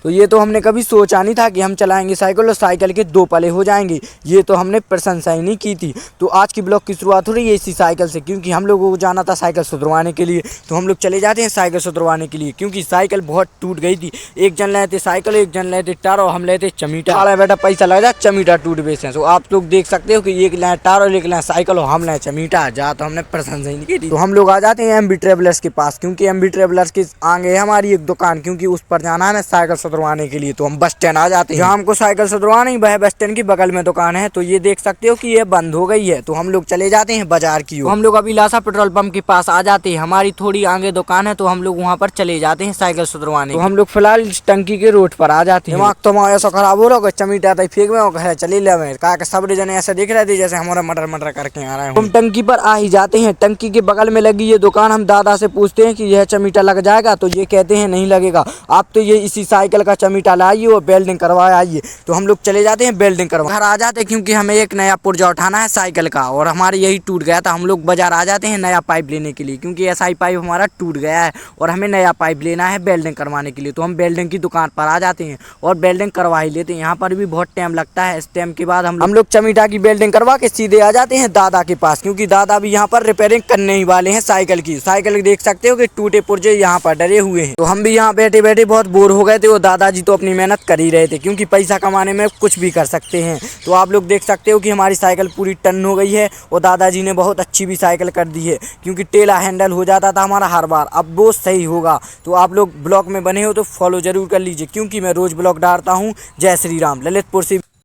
तो ये तो हमने कभी सोचा नहीं था कि हम चलाएंगे साइकिल और साइकिल के दो पले हो जाएंगे। ये तो हमने प्रशंसा ही नहीं की थी। तो आज की ब्लॉग की शुरुआत हो रही है इसी साइकिल से, क्योंकि हम लोगों को जाना था साइकिल सुधरवाने के लिए। तो हम लोग चले जाते हैं साइकिल सुधरवाने के लिए, क्योंकि साइकिल बहुत टूट गई थी। एक जन लेते साइकिल, एक जन लेते टार और हम लेते चमीटा। अरे बेटा पैसा लग जाए, चमीटा टूट बेचे। तो आप लोग देख सकते हो कि एक लाए टार और एक लाए साइकिल और हम लाए चमीटा। जा तो हमने प्रशंसा ही नहीं की थी। तो हम लोग आ जाते हैं MB ट्रेवलर्स के पास, क्योंकि MB ट्रेवलर्स के आगे हमारी एक दुकान, क्योंकि उस पर जाना है साइकिल सुधरवाने के लिए। तो हम बस स्टैंड आ जाते हैं। जहाँ हमको साइकिल सुधरवाना ही वह बस स्टैंड की बगल में दुकान है। तो ये देख सकते हो कि ये बंद हो गई है। तो हम लोग चले जाते हैं बाजार की ओर। हम लोग अभिलाषा पेट्रोल पंप के पास आ जाते हैं। हमारी थोड़ी आगे दुकान है, तो हम लोग वहाँ पर चले जाते हैं साइकिल सुधरवाने। तो हम लोग फिलहाल इस टंकी के रोड पर आ जाते हैं। दिमाग तो हमारा ऐसा खराब हो रहा है, चमीटा फेंक में चले ले कहा सब जने ऐसे दिख रहे थे जैसे हमारा मटर मटर करके आ रहे हैं। हम टंकी पर आ ही जाते हैं। टंकी के बगल में लगी ये दुकान। हम दादा से पूछते हैं कि यह चमीटा लग जाएगा। तो ये कहते हैं नहीं लगेगा, आप तो ये इसी साइकिल का चमीटा लाइए और वेल्डिंग करवाए आइए। तो हम लोग चले जाते हैं वेल्डिंग करवा। घर आ जाते हैं, क्योंकि हमें एक नया पुर्जा उठाना है साइकिल का, और हमारे यही टूट गया था। हम लोग बाजार आ जाते हैं नया पाइप लेने के लिए, क्योंकि SI पाइप हमारा टूट गया है और हमें नया पाइप लेना है वेल्डिंग करवाने के लिए। तो हम वेल्डिंग की दुकान पर आ जाते हैं और वेल्डिंग करवा ही लेते हैं। यहाँ पर भी बहुत टाइम लगता है। इस टाइम के बाद हम लोग चमीटा की वेल्डिंग करवा के सीधे आ जाते हैं दादा के पास, क्योंकि दादा भी यहाँ पर रिपेयरिंग करने ही वाले हैं साइकिल की। साइकिल देख सकते हो कि टूटे पुर्जे यहाँ पर डरे हुए हैं। तो हम भी यहाँ बैठे बैठे बहुत बोर हो गए थे और दादाजी तो अपनी मेहनत कर ही रहे थे, क्योंकि पैसा कमाने में कुछ भी कर सकते हैं। तो आप लोग देख सकते हो कि हमारी साइकिल पूरी टन हो गई है और दादाजी ने बहुत अच्छी भी साइकिल कर दी है, क्योंकि टेला हैंडल हो जाता था हमारा हर बार, अब वो सही होगा। तो आप लोग ब्लॉग में बने हो तो फॉलो जरूर कर लीजिए, क्योंकि मैं रोज ब्लॉग डालता हूँ। जय श्री राम। ललितपुर से